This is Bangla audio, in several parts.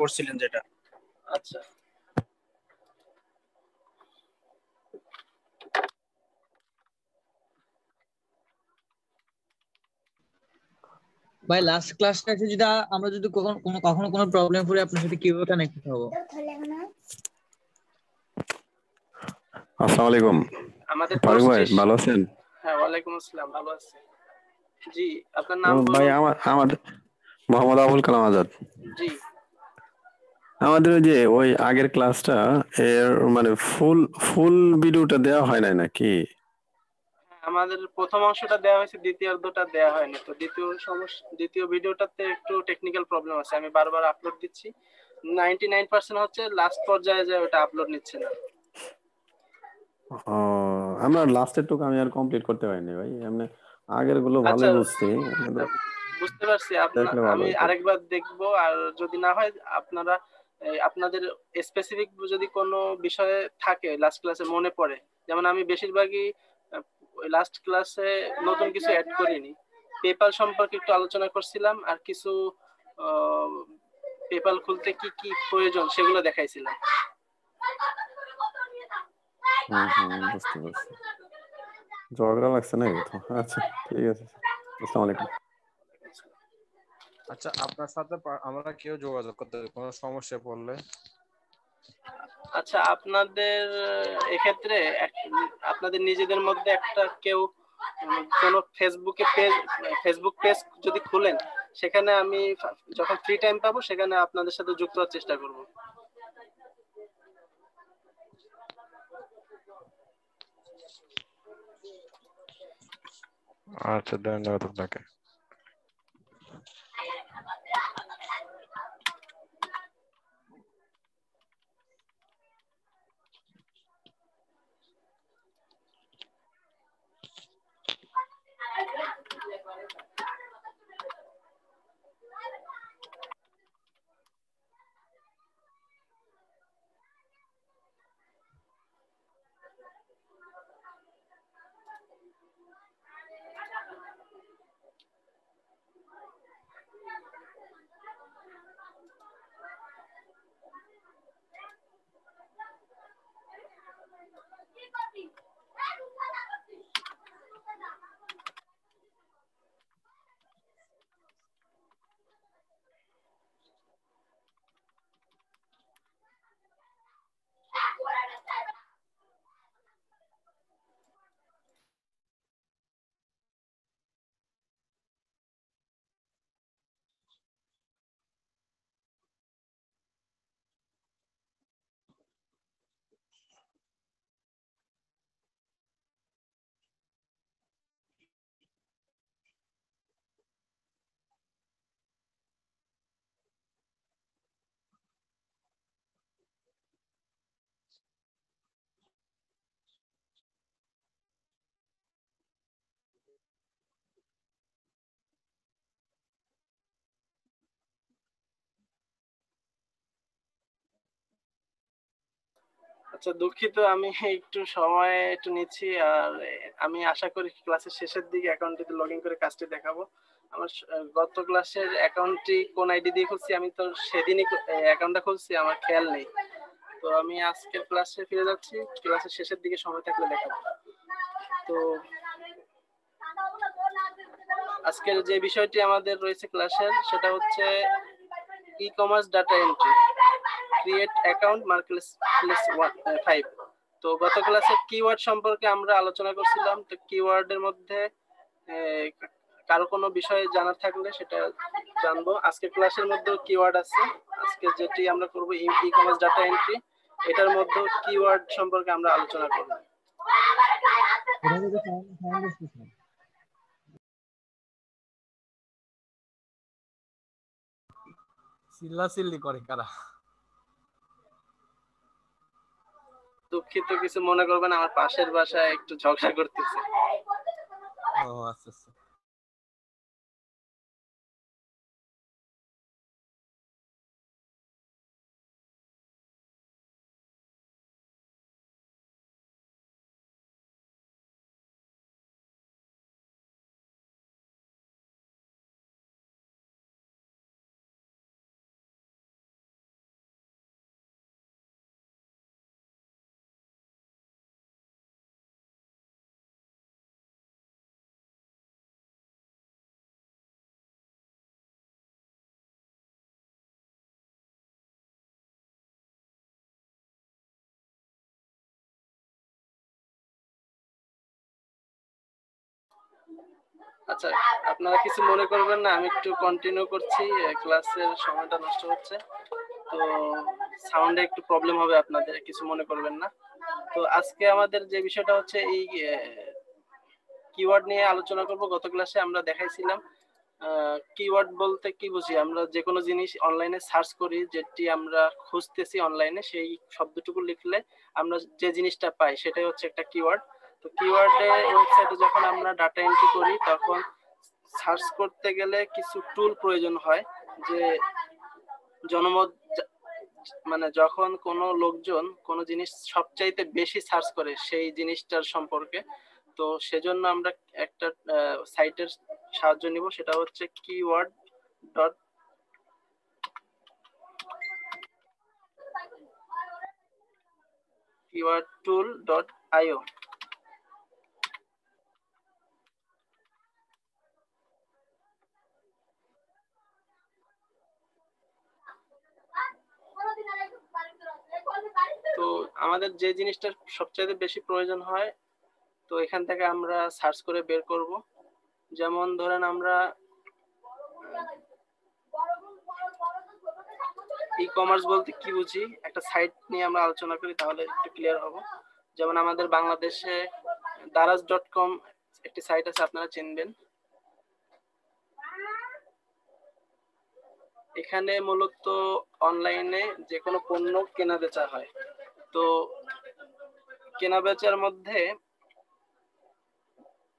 করছিলেন যেটা। আচ্ছা, ভাই লাস্ট ক্লাসটা আছে, যদি আমরা যদি কখনো কোনো প্রবলেম পড়ে আপনার সাথে কিভাবে কানেক্ট হবো? আসসালামু আলাইকুম আমাদের ফারুক ভাই, কোর্সটি। ভালো আছেন? হ্যাঁ, ওয়ালাইকুম আসসালাম, ভালো আছি। জি, আপনার ও নাম ভাই, বলুন। আমাদের মোহাম্মদ আবুল কালাম আজাদ। জি, আমাদের ওই যে ওই আগের ক্লাসটা, এর মানে ফুল ফুল ভিডিওটা দেওয়া হয় নাই নাকি? আমাদের প্রথম অংশটা দেওয়া হয়েছে, দ্বিতীয় অর্ধটা দেওয়া হয়নি। তো দ্বিতীয় ভিডিওটাতে একটু টেকনিক্যাল প্রবলেম আছে, আমি বারবার আপলোড দিচ্ছি। 99% হচ্ছে লাস্ট পর্যায়ে যায় ওটা আপলোড নিচ্ছে না। ও, আমরা লাস্টের টুকু আমি আর কমপ্লিট করতে পারিনি ভাই। এমনি আগের গুলো আচ্ছা, ভালোই বুঝছি, কিন্তু বুঝতে পারছি। দেখলে ভালো আমি হতো। আরেকবার দেখবো, আর যদি না হয় আপনারা আপনাদের স্পেসিফিক যদি কোনো বিষয়ে থাকে লাস্ট ক্লাসে মনে পড়ে, যেমন আমি বেশিরভাগই লাস্ট ক্লাসে নতুন কিছু অ্যাড করিনি। পেপাল সম্পর্কে একটু আলোচনা করছিলাম, আর কিছু পেপাল খুলতে কি কি প্রয়োজন সেগুলো দেখাইছিলাম। বুঝতে পারছি। ঝগড়া লাগছে নাকি তো? আচ্ছা, ঠিক আছে। আসসালামু আলাইকুম। আচ্ছা, আপনার সাথে আমরা কেউ যোগাযোগ করতে পারি কোনো সমস্যা পড়লে? আচ্ছা, আপনাদের এক্ষেত্রে আপনাদের নিজেদের মধ্যে একটা কেউ কোনো ফেসবুক পেজ যদি খুলেন, সেখানে আমি যখন ফ্রি টাইম পাবো সেখানে আপনাদের সাথে যুক্ত হওয়ার চেষ্টা করব। আচ্ছা, ধন্যবাদ আপনাকে। আচ্ছা, দুঃখিত, আমি একটু সময় নিচ্ছি। আর আমি আশা করি ক্লাসের শেষের দিকে অ্যাকাউন্টটিতে লগ ইন করে কাজটি দেখাবো। আমার গত ক্লাসের অ্যাকাউন্টটি কোন আইডি দিয়ে খুলছি, আমি তো সেদিনই অ্যাকাউন্টটা খুলছি, আমার খেয়াল নেই। তো আমি আজকের ক্লাসে ফিরে যাচ্ছি, ক্লাসের শেষের দিকে সময় থাকলে দেখাবো। তো আজকের যে বিষয়টি আমাদের রয়েছে ক্লাসের, সেটা হচ্ছে e commerce data entry, create account marketplace 5। তো গত ক্লাসে কিওয়ার্ড সম্পর্কে আমরা আলোচনা করছিলাম। তো কিওয়ার্ডের মধ্যে আহ, কারো কোনো বিষয়ে জানার থাকলে সেটা জানবো। আজকে ক্লাসের মধ্যেও কিওয়ার্ড আছে। আজকে যেটি আমরা করব ই কমার্স ডাটা এন্ট্রি, এটার মধ্যেও কিওয়ার্ড সম্পর্কে আমরা আলোচনা করব। চিল্লাচিল্লি করে কারা? দুঃখিত, কিছু মনে করবেন, আমার পাশের বাসায় একটু ঝগড়া করতেছে। ও আচ্ছা আচ্ছা। আচ্ছা, আপনারা কিছু মনে করবেন না, আমি একটু কন্টিনিউ করছি, ক্লাসের সময়টা নষ্ট হচ্ছে, তো সাউন্ডে একটু প্রবলেম হবে আপনাদের, কিছু মনে করবেন না। তো আজকে আমাদের যে বিষয়টা হচ্ছে এই কিওয়ার্ড নিয়ে আলোচনা করব। গত ক্লাসে আমরা দেখাইছিলাম কিওয়ার্ড বলতে কি বুঝি, আমরা যে কোনো জিনিস অনলাইনে সার্চ করি, যেটি আমরা খুঁজতেছি অনলাইনে, সেই শব্দটুকু লিখলে আমরা যে জিনিসটা পাই সেটাই হচ্ছে একটা কিওয়ার্ড। তো কিওয়ার্ডে ওয়েবসাইটে যখন আমরা ডাটা এন্ট্রি করি তখন সার্চ করতে গেলে কিছু টুল প্রয়োজন হয়, যে জনমত মানে যখন কোনো লোকজন কোনো জিনিস সবচাইতে বেশি সার্চ করে সেই জিনিসটার সম্পর্কে, তো সেজন্য আমরা একটা সাইটের সাহায্য নিব, সেটা হচ্ছে কিওয়ার্ড ডট keywordtool.io। তো আমাদের যে জিনিসটা সবচেয়ে বেশি প্রয়োজন হয়, তো এখান থেকে আমরা সার্চ করে বের করব। যেমন ধরেন আমরা ই কমার্স বলতে কি বুঝি একটা সাইট নিয়ে আমরা আলোচনা করি, তাহলে একটু ক্লিয়ার হব। যেমন আমাদের বাংলাদেশে daraz.com একটি সাইট আছে, আপনারা চিনবেন। এখানে মূলত অনলাইনে যে কোনো পণ্য কেনা বেচা হয়। তো কেনা বেচার মধ্যে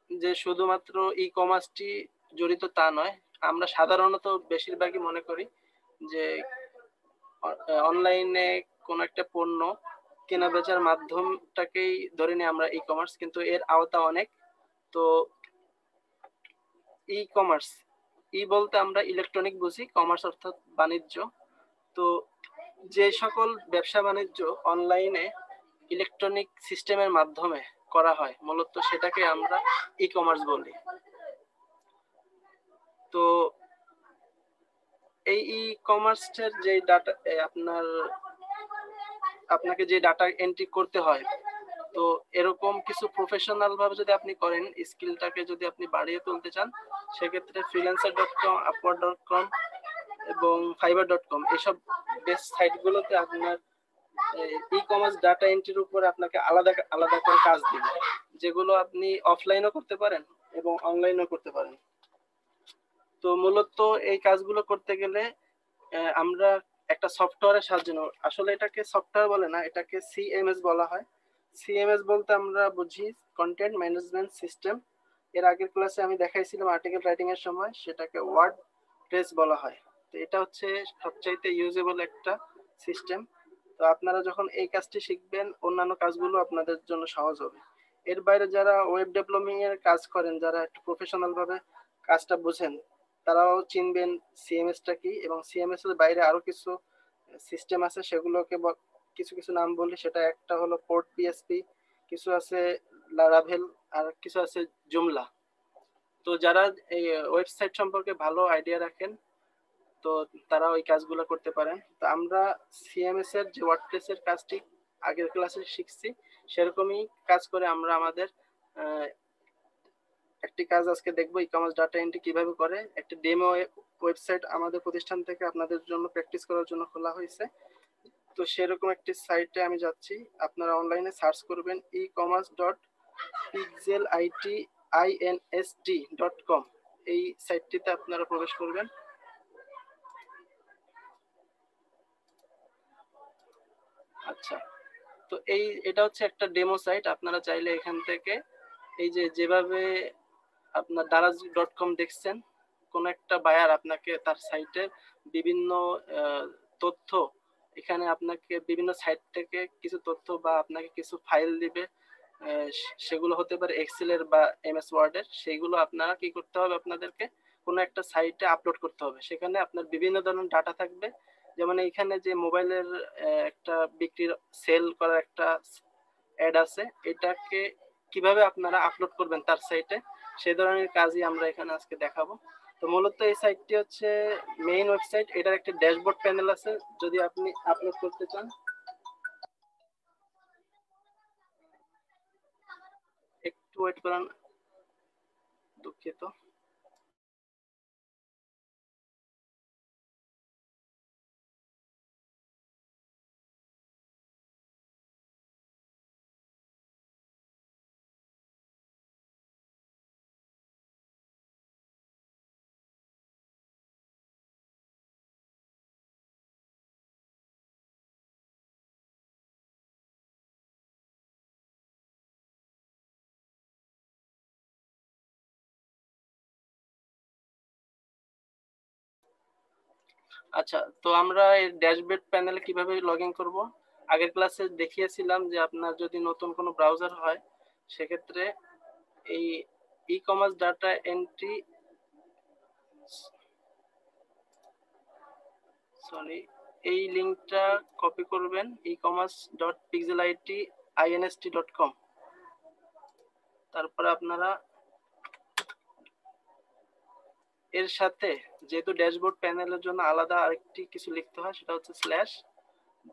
যে শুধুমাত্র ই কমার্সটি জড়িত তা নয়, আমরা সাধারণত বেশিরভাগই মনে করি যে অনলাইনে কোন একটা পণ্য কেনা বেচার মাধ্যমটাকেই ধরে নিই আমরা ই কমার্স, কিন্তু এর আওতা অনেক। তো ই কমার্স, ই বলতে আমরা ইলেকট্রনিক বুঝি, কমার্স অর্থাৎ বাণিজ্য। তো যে সকল ব্যবসা বাণিজ্য অনলাইনে ইলেকট্রনিক সিস্টেমের মাধ্যমে করা হয় মূলত সেটাকে আমরা ই কমার্স বলি। তো এই ই কমার্সের যে ডাটা আপনাকে যে ডাটা এন্ট্রি করতে হয়, তো এরকম কিছু প্রফেশনাল ভাবে যদি আপনি করেন, স্কিলটাকে যদি আপনি বাড়িয়ে তুলতে চান, সেক্ষেত্রে freelancer.com, upwork.com এবং fiverr.com এসব বেস্ট সাইটগুলোতে আপনার ই কমার্স ডাটা এন্ট্রির উপর আপনাকে আলাদা আলাদা করে কাজ দিবে, যেগুলো আপনি অফলাইনও করতে পারেন এবং অনলাইনও করতে পারেন। তো মূলত এই কাজগুলো করতে গেলে আমরা একটা সফটওয়্যারের সাহায্য নেব। আসলে এটাকে সফটওয়্যার বলে না, এটাকে সিএমএস বলা হয়। সিএমএস বলতে আমরা বুঝি কন্টেন্ট ম্যানেজমেন্ট সিস্টেম। এর আগের ক্লাসে আমি দেখাইছিলাম আর্টিকেল রাইটিং এর সময়, সেটাকে ওয়ার্ড প্রেস বলা হয়। তো এটা হচ্ছে সবচাইতে ইউজেবল একটা সিস্টেম। তো আপনারা যখন এই কাজটি শিখবেন, অন্যান্য কাজগুলো আপনাদের জন্য সহজ হবে। এর বাইরে যারা ওয়েব ডেভেলপিং এর কাজ করেন, যারা একটু প্রফেশনাল ভাবে কাজটা বুঝেন, তারাও চিনবেন সিএমএসটা কি, এবং সিএমএস এর বাইরে আরো কিছু সিস্টেম আছে, সেগুলোকে কিছু কিছু নাম বলি। সেটা একটা হলো পোর্ট পিএসপি, কিছু আছে লারাভেল, আর কিছু আছে জুমলা। তো যারা এই ওয়েবসাইট সম্পর্কে ভালো আইডিয়া রাখেন, তো তারা ওই কাজগুলো করতে পারেন। তো আমরা সিএমএস এর যে ওয়ার্ডপ্রেস এর কাজটি আগের ক্লাসে শিখছি, সেরকমই কাজ করে আমরা আমাদের একটি কাজ আজকে দেখবো, ই কমার্স ডাটা এন্ট্রি কিভাবে করে। একটা ডেমো ওয়েবসাইট আমাদের প্রতিষ্ঠান থেকে আপনাদের জন্য প্র্যাকটিস করার জন্য খোলা হয়েছে। তো সেরকম একটি সাইটে আমি যাচ্ছি, আপনারা অনলাইনে সার্চ করবেন ecommerce.pixelinst.com, এই সাইটটিতে আপনারা প্রবেশ করবেন। আচ্ছা, তো এটা হচ্ছে একটা ডেমো সাইট। আপনারা চাইলে এখান থেকে এই যে যেভাবে আপনার daraz.com দেখছেন, কোন একটা বায়ার আপনাকে তার সাইটের বিভিন্ন তথ্য, এখানে আপনাকে বিভিন্ন সাইট থেকে কিছু তথ্য বা আপনাকে কিছু ফাইল দিবে, সেগুলো হতে পারে এক্সেলের বা এমএস ওয়ার্ডের। সেইগুলো আপনারা কি করতে হবে, আপনাদেরকে কোনো একটা সাইটে আপলোড করতে হবে। সেখানে আপনার বিভিন্ন ধরনের ডাটা থাকবে। যেমন এইখানে যে মোবাইলের একটা বিক্রির সেল করার একটা অ্যাড আছে, এটাকে কিভাবে আপনারা আপলোড করবেন তার সাইটে, সেই ধরনের কাজই আমরা এখানে আজকে দেখাবো। তো মূলত এই সাইটটি হচ্ছে মেইন ওয়েবসাইট, এটার একটা ড্যাশবোর্ড প্যানেল আছে। যদি আপনি আপলোড করতে চান, একটু ওয়েট করেন, দুঃখিত। আচ্ছা, তো আমরা এই ড্যাশবোর্ড প্যানেলে কিভাবে লগ ইন করবো? আগের ক্লাসে দেখিয়েছিলাম যে আপনার যদি নতুন কোনো ব্রাউজার হয় সেক্ষেত্রে এই ই কমার্স ডাটা এন্ট্রি এই লিঙ্কটা কপি করবেন ecommerce.pixeliteinst.com। তারপর আপনারা এর সাথে যেহেতু ড্যাশবোর্ড প্যানেলের জন্য আলাদা আরেকটি কিছু লিখতে হয়, সেটা হচ্ছে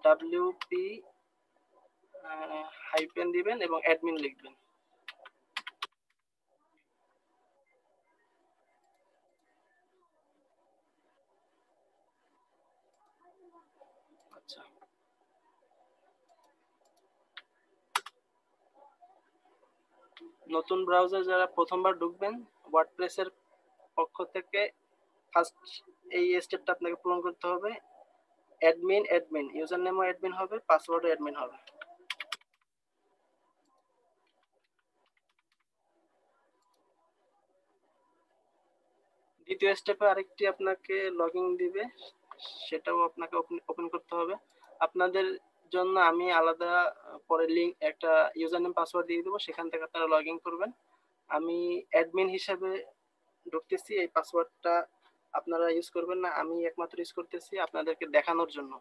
/wp হাইপেন দিবেন এবং অ্যাডমিন লিখবেন। আচ্ছা, নতুন ব্রাউজার যারা প্রথমবার ঢুকবেন, ওয়ার্ডপ্রেসের পক্ষ থেকে ফার্স্ট এই স্টেপটা আপনাকে পূরণ করতে হবে। অ্যাডমিন ইউজার নেমও অ্যাডমিন হবে, পাসওয়ার্ডও অ্যাডমিন হবে। দ্বিতীয় স্টেপে আরেকটি আপনাকে লগইন দিবে, সেটাও আপনাকে ওপেন করতে হবে। আপনাদের জন্য আমি আলাদা পরে লিংক একটা ইউজার নেম পাসওয়ার্ড দিয়ে দেবো, সেখান থেকে আপনারা লগইন করবেন। আমি অ্যাডমিন হিসাবে ঢুকতেছি, এই পাসওয়ার্ডটা আপনারা ইউজ করবেন না, আমি একমাত্র ইউজ করতেছি আপনাদেরকে দেখানোর জন্য।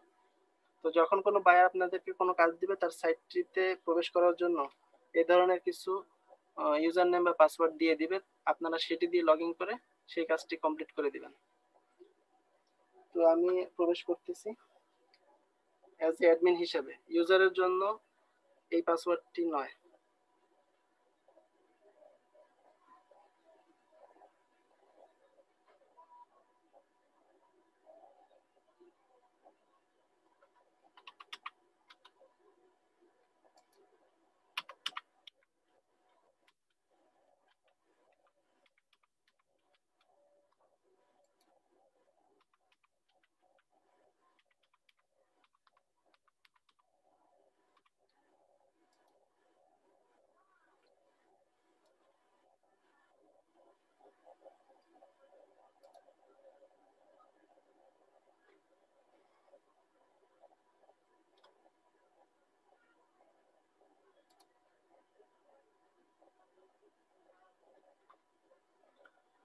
তো যখন কোনো বায়ার আপনাদেরকে কোনো কাজ দিবে তার সাইটটিতে প্রবেশ করার জন্য এই ধরনের কিছু ইউজার নেম বা পাসওয়ার্ড দিয়ে দিবে, আপনারা সেটি দিয়ে লগইন করে সেই কাজটি কমপ্লিট করে দিবেন। তো আমি প্রবেশ করতেছি অ্যাজ এ অ্যাডমিন হিসেবে, ইউজারের জন্য এই পাসওয়ার্ডটি নয়।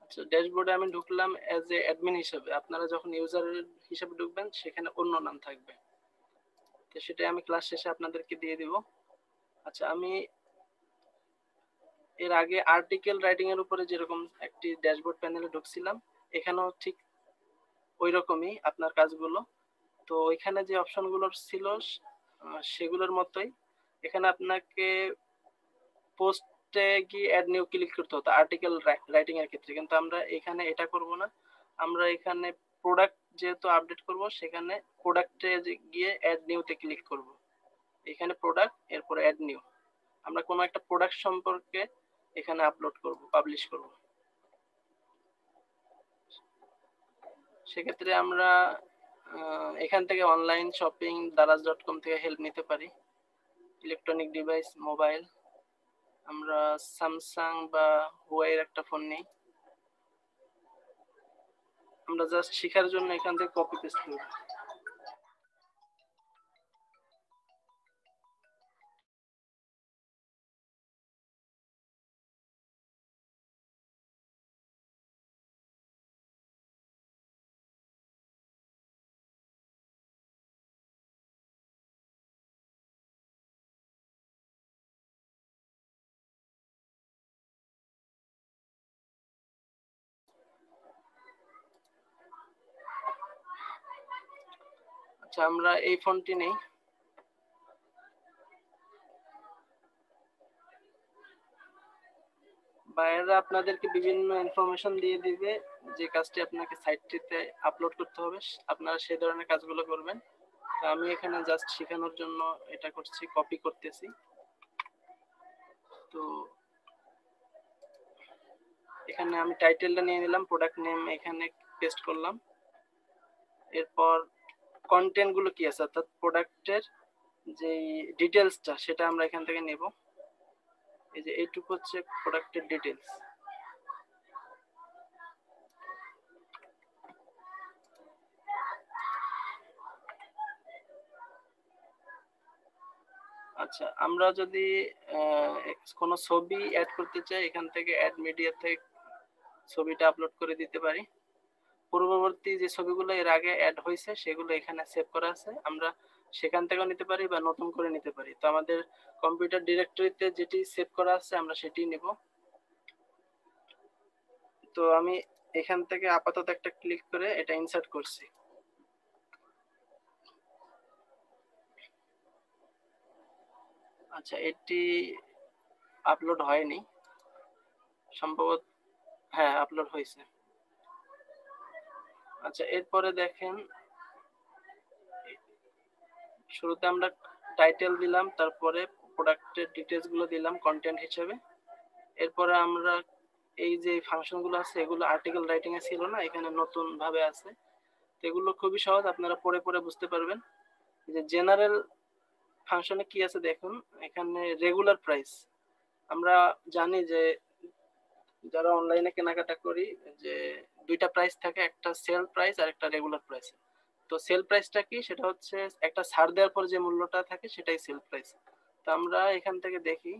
আচ্ছা, ড্যাশবোর্ডে আমি ঢুকলাম অ্যাজ এ অ্যাডমিন হিসেবে। আপনারা যখন ইউজার হিসেবে ঢুকবেন সেখানে অন্য নাম থাকবে, তো সেটাই আমি ক্লাস শেষে আপনাদেরকে দিয়ে দিব। আচ্ছা, আমি এর আগে আর্টিকেল রাইটিং এর উপরে যেরকম একটি ড্যাশবোর্ড প্যানেলে ঢুকছিলাম, এখানেও ঠিক ওই রকমই আপনার কাজগুলো। তো ওইখানে যে অপশনগুলো ছিল সেগুলোর মতোই এখানে আপনাকে পোস্টে গিয়ে অ্যাড নিউ ক্লিক করতে হতো আর্টিকেল রাইটিং এর ক্ষেত্রে, কিন্তু আমরা এখানে এটা করব না। আমরা এখানে প্রোডাক্ট যেহেতু আপডেট করব, সেখানে প্রোডাক্টে গিয়ে অ্যাড নিউতে ক্লিক করব। এখানে প্রোডাক্ট, এরপর অ্যাড নিউ। আমরা কোনো একটা প্রোডাক্ট সম্পর্কে এখানে আপলোড করব, পাবলিশ করব। সেক্ষেত্রে আমরা এখান থেকে অনলাইন শপিং daraz.com থেকে হেল্প নিতে পারি। ইলেকট্রনিক ডিভাইস, মোবাইল, আমরা স্যামসাং বা হুয়াইয়ের একটা ফোন নেই, আমরা জাস্ট শেখার জন্য এখান থেকে কপি পেস্ট করব। আচ্ছা, আমরা এই ফোনটি নেই। বাইরে আপনাদেরকে বিভিন্ন ইনফরমেশন দিয়ে দিবে যে কাজটি আপনাকে সাইটটিতে আপলোড করতে হবে, আপনারা সেই ধরনের কাজগুলো করবেন। তো আমি এখানে জাস্ট শেখানোর জন্য এটা করছি, কপি করতেছি। তো এখানে আমি টাইটেলটা নিয়ে নিলাম, প্রোডাক্ট নেম এখানে পেস্ট করলাম। এরপর কন্টেন্ট গুলো কি আছে, অর্থাৎ প্রোডাক্টের যে ডিটেলসটা সেটা আমরা এখান থেকে নেব। এই যে এইটুকু হচ্ছে প্রোডাক্টের ডিটেলস। আচ্ছা, আমরা যদি কোনো ছবি অ্যাড করতে চাই, এখান থেকে অ্যাড মিডিয়া থেকে ছবিটা আপলোড করে দিতে পারি। পূর্ববর্তী যে ছবিগুলো এর আগে অ্যাড হয়েছে সেগুলো এখানে সেভ করা আছে, আমরা সেখান থেকেও নিতে পারি বা নতুন করে নিতে পারি। তো আমাদের কম্পিউটার ডিরেক্টরিতে যেটি সেভ করা আছে আমরা সেটি নিব। তো আমি এখান থেকে আপাতত একটা ক্লিক করে এটা ইনসার্ট করছি। আচ্ছা, এটি আপলোড হয়নি সম্ভবত, হ্যাঁ আপলোড হয়েছে। আচ্ছা, এরপরে দেখেন শুরুতে আমরা টাইটেল দিলাম, তারপরে প্রোডাক্টের ডিটেলস গুলো দিলাম কন্টেন্ট হিসেবে। এরপরে আমরা এই যে ফাংশন গুলো আছে এগুলো আর্টিকেল রাইটিং এ ছিল না, এখানে নতুন ভাবে আছে। তো এগুলো খুবই সহজ, আপনারা পড়ে পড়ে বুঝতে পারবেন। যে জেনারেল ফাংশনে কি আছে দেখুন, এখানে রেগুলার প্রাইস। আমরা জানি যে যারা অনলাইনে কেনাকাটা করি যে দুইটা প্রাইস থাকে, একটা সেল প্রাইস আর একটা রেগুলার প্রাইস। তো সেল প্রাইসটা কি, সেটা হচ্ছে একটা ছাড় দেওয়ার পর যে মূল্যটা থাকে সেটাই সেল প্রাইস। তো আমরা এখান থেকে দেখি,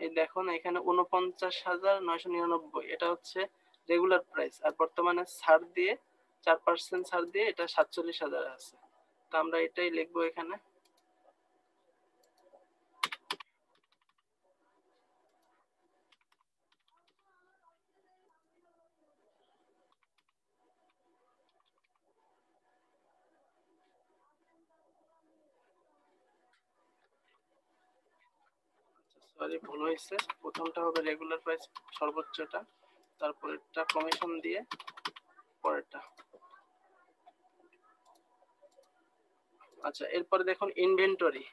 এই দেখুন এখানে 49,999 এটা হচ্ছে রেগুলার প্রাইস, আর বর্তমানে ছাড় দিয়ে 4% ছাড় দিয়ে এটা 47,000 আছে। তো আমরা এটাই লিখবো এখানে। সরি, ভুল হয়েছে, প্রথমটা হবে রেগুলার প্রাইস সর্বোচ্চটা, তারপরেরটা কমিশন দিয়ে পরেরটা। আচ্ছা, এরপরে দেখুন ইনভেন্টরি।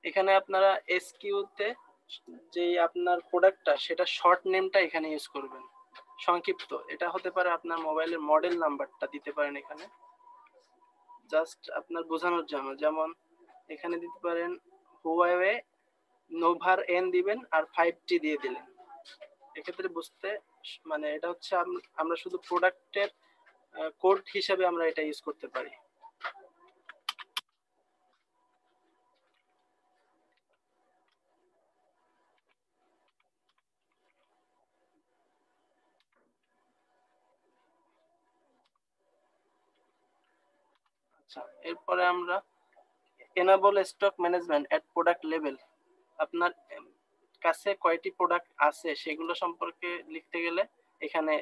এখানে আপনারা এসকিউ তে যে আপনার প্রোডাক্টটা সেটা শর্ট নেমটা এখানে ইউজ করবেন, সংক্ষিপ্ত। এটা হতে পারে আপনার মোবাইলের মডেল নাম্বারটা দিতে পারেন এখানে, জাস্ট আপনার বোঝানোর জন্য। যেমন এখানে দিতে পারেন হুয়াওয়ে নোভার এন দিবেন আর 5T দিয়ে দিলেন। এক্ষেত্রে বুঝতে মানে এটা হচ্ছে আমরা শুধু প্রোডাক্টের কোড হিসেবে আমরা এটা ইউজ করতে পারি। আচ্ছা, এরপরে আমরা এনেবল স্টক ম্যানেজমেন্ট এট প্রোডাক্ট লেভেল। আপনার কাছে কয়টি প্রোডাক্ট আছে সেগুলো সম্পর্কে লিখতে গেলে এখানে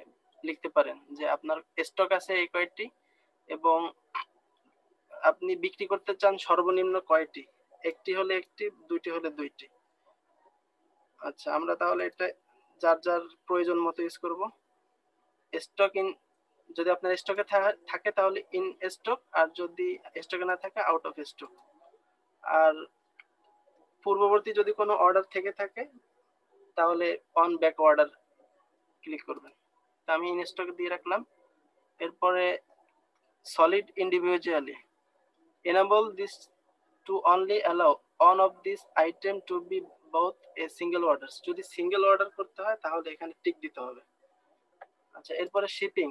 লিখতে পারেন যে আপনার স্টক আছে এই কয়টি এবং আপনি বিক্রি করতে চান সর্বনিম্ন কয়টি, একটি হলে একটি, দুইটি হলে দুইটি। আচ্ছা, আমরা তাহলে এটা যার যার প্রয়োজন মতো ইউজ করব। স্টক ইন, যদি আপনার স্টকে থাকে তাহলে ইন স্টক, আর যদি স্টকে না থাকে আউট অফ স্টক। আর পূর্ববর্তী যদি কোনো অর্ডার থেকে থাকে তাহলে অন ব্যাক অর্ডার ক্লিক করবেন। তা আমি ইন স্টক দিয়ে রাখলাম। এরপরে solid individually enable this to only allow one of these item to be both a single orders। যদি সিঙ্গেল অর্ডার করতে হয় তাহলে এখানে টিক দিতে হবে। আচ্ছা, এরপরে শিপিং।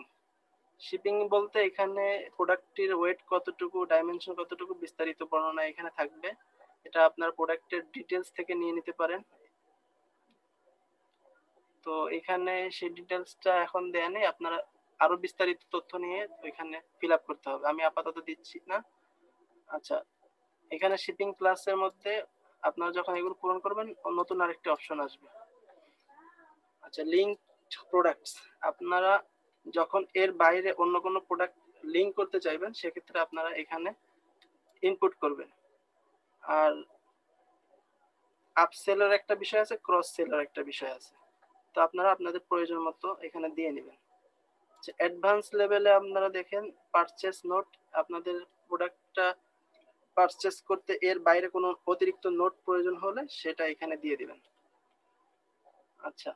শিপিং বলতে এখানে প্রোডাক্টটির ওয়েট কতটুকু, ডাইমেনশন কতটুকু, বিস্তারিত বর্ণনা এখানে থাকবে। এটা আপনার প্রোডাক্টের ডিটেলস থেকে নিয়ে নিতে পারেন। তো এখানে সেই ডিটেলসটা এখন দেয়া নেই, আপনারা আরো বিস্তারিত তথ্য নিয়ে ওইখানে ফিল আপ করতে হবে, আমি আপাতত দিচ্ছি না। আচ্ছা, এখানে শিপিং ক্লাসের মধ্যে আপনারা যখন এগুলো পূরণ করবেন নতুন আরেকটি অপশন আসবে। আচ্ছা, লিঙ্ক প্রোডাক্টস। আপনারা যখন এর বাইরে অন্য কোনো প্রোডাক্ট লিঙ্ক করতে চাইবেন সেক্ষেত্রে আপনারা এখানে ইনপুট করবেন। আর আপসেলের একটা বিষয় আছে, ক্রস সেলের একটা বিষয় আছে, তো আপনারা আপনাদের প্রয়োজন মতো এখানে দিয়ে নেবেন। অ্যাডভান্স লেভেলে আপনারা দেখেন পারচেজ নোট, আপনাদের প্রোডাক্টটা পারচেজ করতে এর বাইরে কোনো অতিরিক্ত নোট প্রয়োজন হলে সেটা এখানে দিয়ে দিবেন। আচ্ছা,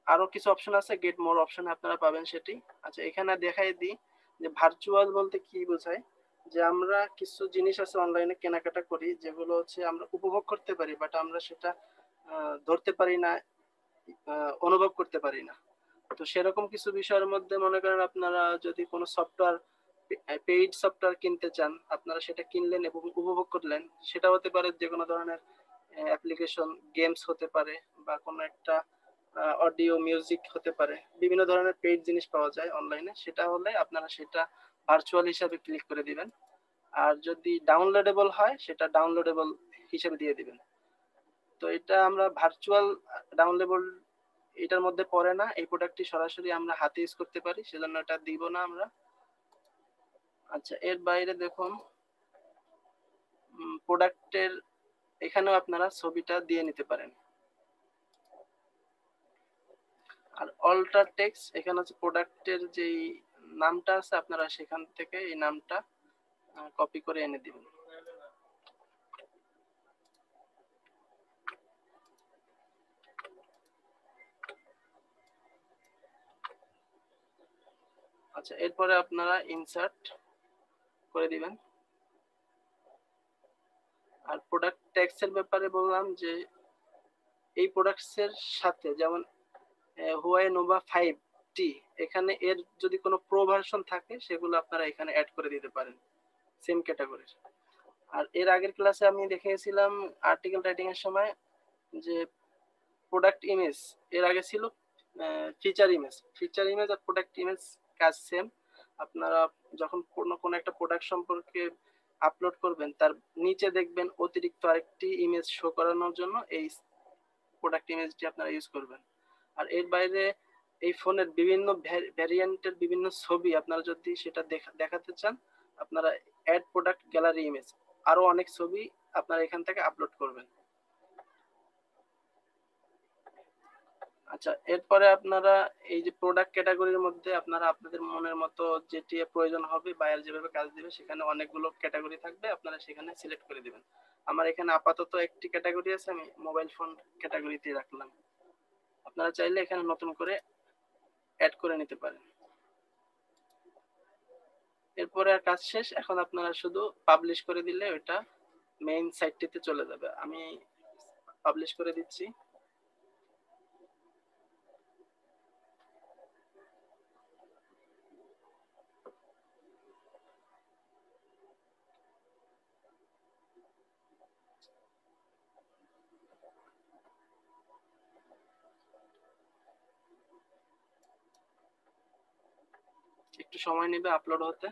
আরো কিছু অপশন আছে, গেট মোর অপশনে আপনারা পাবেন সেটি। আচ্ছা, এখানে দেখাই দিই যে ভার্চুয়াল বলতে কি বোঝায়। যে আমরা কিছু জিনিস আছে অনলাইনে কেনাকাটা করি যেগুলো হচ্ছে আমরা উপভোগ করতে পারি বাট আমরা সেটা ধরতে পারি না, অনুভব করতে পারি না। তো সেরকম কিছু বিষয়ের মধ্যে মনে করেন আপনারা যদি কোনো সফটওয়্যার পেইড সফটওয়্যার কিনতে চান, আপনারা সেটা কিনলেন এবং উপভোগ করলেন। সেটা হতে পারে যে কোনো ধরনের অ্যাপ্লিকেশন, গেমস হতে পারে, বা কোনো একটা অডিও মিউজিক হতে পারে। বিভিন্ন ধরনের পেইড জিনিস পাওয়া যায় অনলাইনে। সেটা হলে আপনারা সেটা ভার্চুয়াল হিসাবে ক্লিক করে দিবেন। আর যদি ডাউনলোডেবল হয় সেটা ডাউনলোডেবল হিসেবে দিয়ে দিবেন। তো এটা আমরা ভার্চুয়াল ডাউনলোডেবল এটার মধ্যে পড়ে না। এই প্রোডাক্টটি সরাসরি আমরা হাতে ইউজ করতে পারি, সেজন্য এটা দিব না আমরা। আচ্ছা, এর বাইরে দেখুন প্রোডাক্টের এখানেও আপনারা ছবিটা দিয়ে নিতে পারেন। আর অল্টার টেক্সট, এখানে হচ্ছে প্রোডাক্টের যেই নামটা আছে আপনারা সেখান থেকে এই নামটা কপি করে এনে দিবেন। আচ্ছা, এরপরে আপনারা ইনসার্ট করে দিবেন। আর প্রোডাক্ট ট্যাক্স এর ব্যাপারে বললাম যে এই প্রোডাক্টস এর সাথে যেমন হুয়াই নোভা 5T, এখানে এর যদি কোনো প্রো ভার্সন থাকে সেগুলো আপনারা এখানে অ্যাড করে দিতে পারেন সেম ক্যাটাগরির। আর এর আগের ক্লাসে আমি দেখিয়েছিলাম আর্টিকেল রাইটিং এর সময় যে প্রোডাক্ট ইমেজ, এর আগে ছিল ফিচার ইমেজ। ফিচার ইমেজ আর প্রোডাক্ট ইমেজ কাজ সেম। আপনারা যখন কোনো একটা প্রোডাক্ট সম্পর্কে আপলোড করবেন তার নিচে দেখবেন অতিরিক্ত আরেকটি ইমেজ শো করানোর জন্য এই প্রোডাক্ট ইমেজটি আপনারা ইউজ করবেন। আর এর বাইরে এই ফোনের বিভিন্ন ভ্যারিয়েন্টের বিভিন্ন ছবি আপনারা যদি সেটা দেখাতে চান, আপনারা অ্যাড প্রোডাক্ট গ্যালারি ইমেজ, আরো অনেক ছবি আপনারা এখান থেকে আপলোড করবেন। আচ্ছা, এরপরে আপনারা এই যে প্রোডাক্ট ক্যাটাগরির মধ্যে আপনারা আপনাদের মনের মতো যেটি প্রয়োজন হবে, বায়ার যেভাবে কাজ দিবে সেখানে অনেকগুলো ক্যাটাগরি থাকবে, আপনারা সেখানে সিলেক্ট করে দিবেন। আমার এখানে আপাতত একটি ক্যাটাগরি আছে, আমি মোবাইল ফোন ক্যাটাগরিতে রাখলাম। আপনারা চাইলে এখানে নতুন করে অ্যাড করে নিতে পারেন। এরপরে আর কাজ শেষ। এখন আপনারা শুধু পাবলিশ করে দিলে ওটা মেইন সাইটটিতে চলে যাবে। আমি পাবলিশ করে দিচ্ছি। একটু সময় নেবে আপলোড হতে।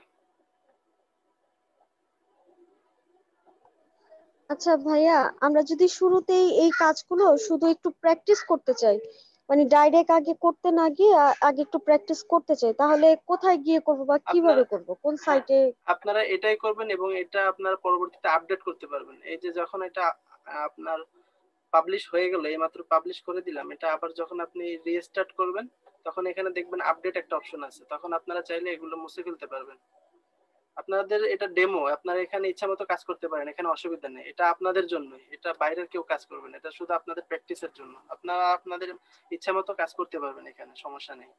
আচ্ছা ভাইয়া, আমরা যদি শুরুতেই এই কাজগুলো শুধু একটু প্র্যাকটিস করতে চাই, মানে ডাইরেক্ট আগে করতে না গিয়ে আগে একটু প্র্যাকটিস করতে চাই, তাহলে কোথায় গিয়ে করব বা কিভাবে আপনারা করব, কোন হ্যাঁ, সাইটে? আপনারা এটাই করবেন এবং এটা আপনারা পরবর্তীতে আপডেট করতে পারবেন। এই যে যখন এটা আপনার পাবলিশ হয়ে গেল, এইমাত্র পাবলিশ করে দিলাম, এটা আবার যখন আপনি রিস্টার্ট করবেন তখন এখানে দেখবেন আপডেট একটা অপশন আছে, তখন আপনারা চাইলে এগুলো মুছে ফেলতে পারবেন। আপনাদের এটা ডেমো, আপনারা এখানে ইচ্ছা মতো কাজ করতে পারেন, এখানে অসুবিধা নেই। এটা আপনাদের জন্যই, এটা বাইরের কেউ কাজ করবে না, এটা শুধু আপনাদের প্র্যাকটিসের জন্য। আপনারা আপনাদের ইচ্ছা মতো কাজ করতে পারবেন, এখানে সমস্যা নেই।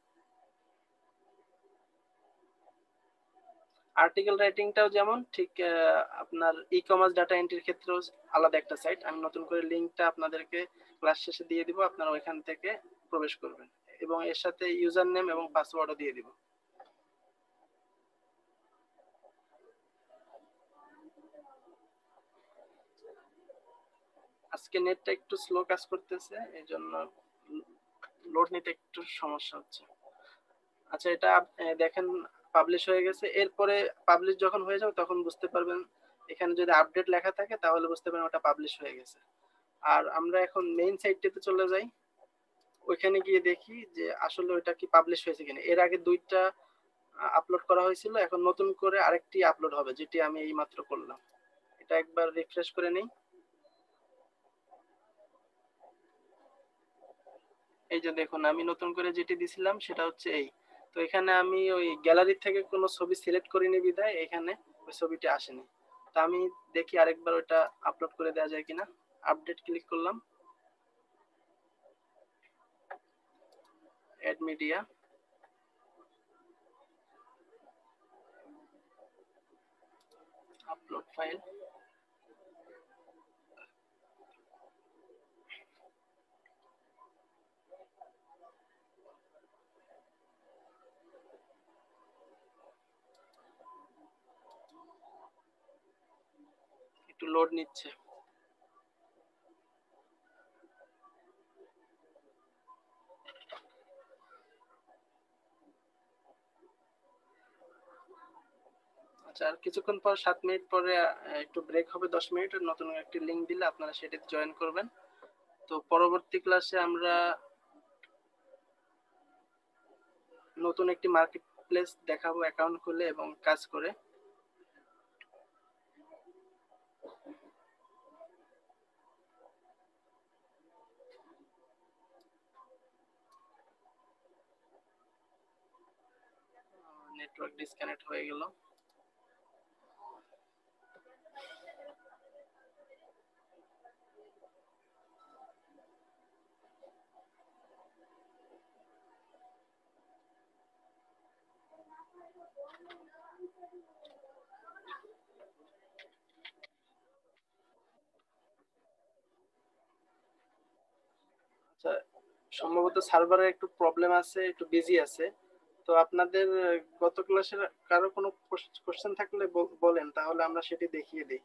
আর্টিকেল রাইটিংটাও যেমন ঠিক আপনার ই কমার্স ডাটা এন্ট্রির ক্ষেত্রেও আলাদা একটা সাইট। আমি নতুন করে লিঙ্কটা আপনাদেরকে ক্লাস শেষে দিয়ে দিব, আপনারা ওইখান থেকে প্রবেশ করবেন এবং এর সাথে ইউজার নেম এবং পাসওয়ার্ডও দিয়ে দিব। আজকে নেটটা একটু স্লো কাজ করতেছে, এই জন্য লোড নিতে একটু সমস্যা হচ্ছে। আচ্ছা, এটা দেখেন পাবলিশ হয়ে গেছে। এরপরে পাবলিশ যখন হয়ে যাবে তখন বুঝতে পারবেন, এখানে যদি আপডেট লেখা থাকে তাহলে বুঝতে পারবেন ওটা পাবলিশ হয়ে গেছে। আর আমরা এখন মেইন সাইটটিতে চলে যাই, ওইখানে গিয়ে দেখি যে আসলে ওইটা কি পাবলিশ হয়েছে কিনা। এর আগে দুইটা আপলোড করা হয়েছিল, এখন নতুন করে আরেকটি আপলোড হবে যেটি আমি এইমাত্র করলাম। এটা একবার রিফ্রেশ করে নেই। এই যে দেখুন, আমি নতুন করে যেটি দিছিলাম সেটা হচ্ছে এই। তো এখানে আমি ওই গ্যালারি থেকে কোনো ছবি সিলেক্ট করিনি বিধায় এখানে ওই ছবিটি আসেনি। তো আমি দেখি আরেকবার ওটা আপলোড করে দেওয়া যায় কিনা। আপডেট ক্লিক করলাম, অ্যাড মিডিয়া, আপলোড ফাইল। একটু লোড নিচ্ছে। আচ্ছা, আর কিছুক্ষণ পর 7 মিনিট পরে একটু ব্রেক হবে 10 মিনিট, নতুন একটি লিংক দিলে আপনারা সেটাতে জয়েন করবেন। তো পরবর্তী ক্লাসে আমরা নতুন একটি মার্কেট প্লেস দেখাবো অ্যাকাউন্ট খুলে এবং কাজ করে। নেটওয়ার্ক ডিসকানেক্ট হয়ে গেল। আচ্ছা, সম্ভবত সার্ভারের একটু প্রবলেম আছে, একটু বিজি আছে। তো আপনাদের গত ক্লাসের কারো কোনো কোশ্চেন থাকলে বলেন, তাহলে আমরা সেটি দেখিয়ে দিই।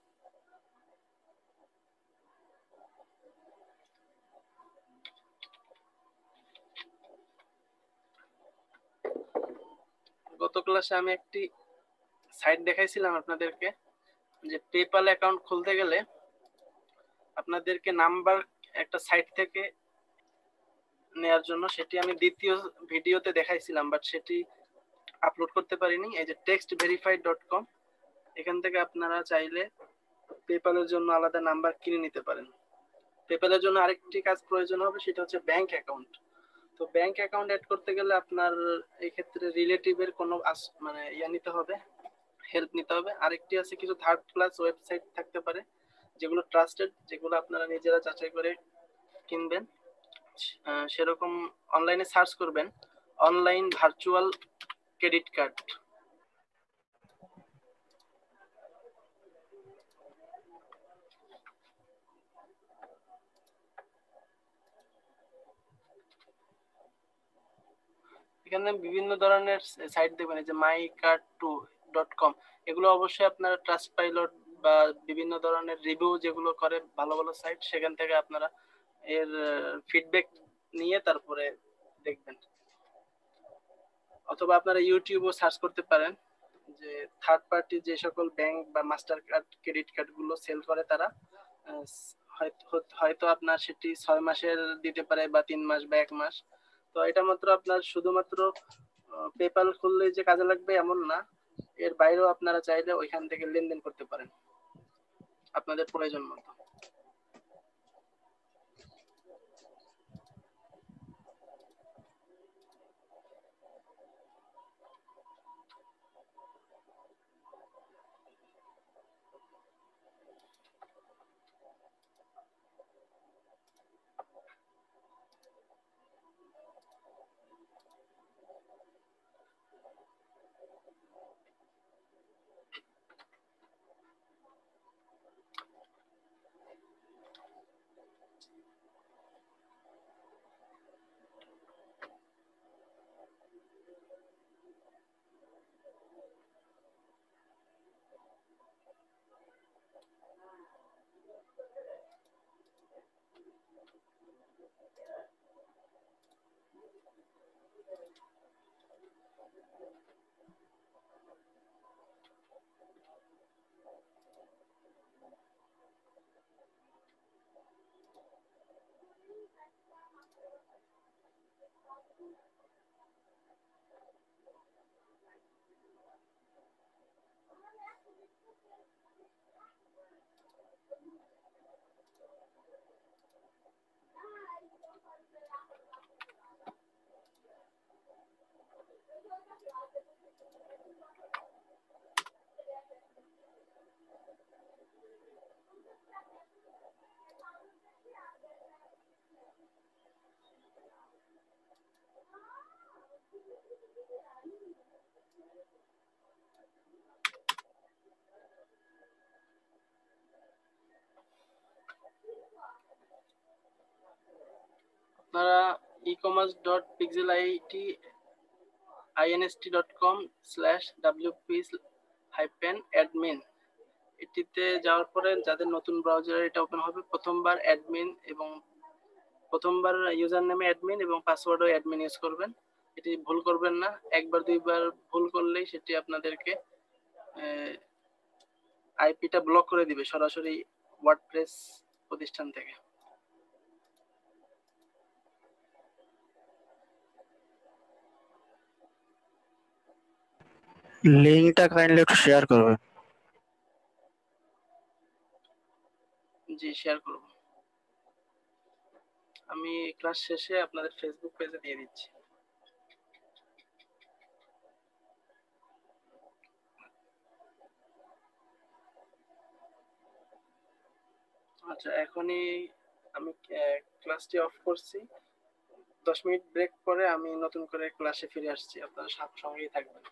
গত ক্লাসে আমি একটি সাইট দেখাইছিলাম আপনাদেরকে, যে পেপ্যাল অ্যাকাউন্ট খুলতে গেলে আপনাদেরকে নাম্বার একটা সাইট থেকে নেয়ার জন্য, সেটি আমি দ্বিতীয় ভিডিওতে দেখাইছিলাম, বাট সেটি আপলোড করতে পারিনি। এই যে textverify.com, এখান থেকে আপনারা চাইলে পেপ্যালের জন্য আলাদা নাম্বার কিনে নিতে পারেন। পেপ্যালের জন্য আরেকটি কাজ প্রয়োজন হবে, সেটা হচ্ছে ব্যাংক অ্যাকাউন্ট। তো ব্যাংক অ্যাকাউন্ট অ্যাড করতে গেলে আপনার এই ক্ষেত্রে রিলেটিভের কোনো মানে নিতে হবে, হেল্প নিতে হবে। আরেকটি আছে, কিছু থার্ড ক্লাস ওয়েবসাইট থাকতে পারে যেগুলো ট্রাস্টেড, যেগুলো আপনারা নিজেরা যাচাই করে কিনবেন। সেরকম অনলাইনে সার্চ করবেন অনলাইন ভার্চুয়াল ক্রেডিট কার্ড। এখানে বিভিন্ন ধরনের সাইট দেখবেন, যে mycard2.com, এগুলো অবশ্যই আপনারা ট্রাস্ট পাইলট বা বিভিন্ন ধরনের রিভিউ যেগুলো করে ভালো ভালো সাইট, সেখান থেকে আপনারা এর ফিডব্যাক নিয়ে তারপরে দেখবেন। অথবা আপনারা ইউটিউবও সার্চ করতে পারেন, যে থার্ড পার্টি যে সকল ব্যাংক বা মাস্টার কার্ড ক্রেডিট কার্ড গুলো সেল করে, তারা হয়তো আপনার সেটি 6 মাসের দিতে পারে বা 3 মাস বা 1 মাস। তো এটা মাত্র আপনার শুধুমাত্র পেপ্যাল খুললে যে কাজে লাগবে এমন না, এর বাইরেও আপনারা চাইলে ওইখান থেকে লেনদেন করতে পারেন আপনাদের প্রয়োজন মতো। আপনারা ecommerce.pixelinst.com/wp-admin এটিতে যাওয়ার পরে যাদের নতুন ব্রাউজারে এটা ওপেন হবে, প্রথমবার ইউজার নেমে অ্যাডমিন এবং পাসওয়ার্ডও অ্যাডমিন ইউজ করবেন। এটি ভুল করবেন না, একবার দুইবার ভুল করলেই সেটি আপনাদেরকে আইপিটা ব্লক করে দিবে সরাসরি ওয়ার্ডপ্রেস প্রতিষ্ঠান থেকে। লিঙ্কটা কাইন্ডলি একটু শেয়ার করবে। জি শেয়ার করব, আমি ক্লাস শেষে আপনাদের ফেসবুক পেজে দিয়ে দিচ্ছি। আচ্ছা এখনই আমি ক্লাসটি অফ করছি, 10 মিনিট ব্রেক পরে আমি নতুন করে ক্লাসে ফিরে আসছি, আপনারা সঙ্গেই থাকবেন।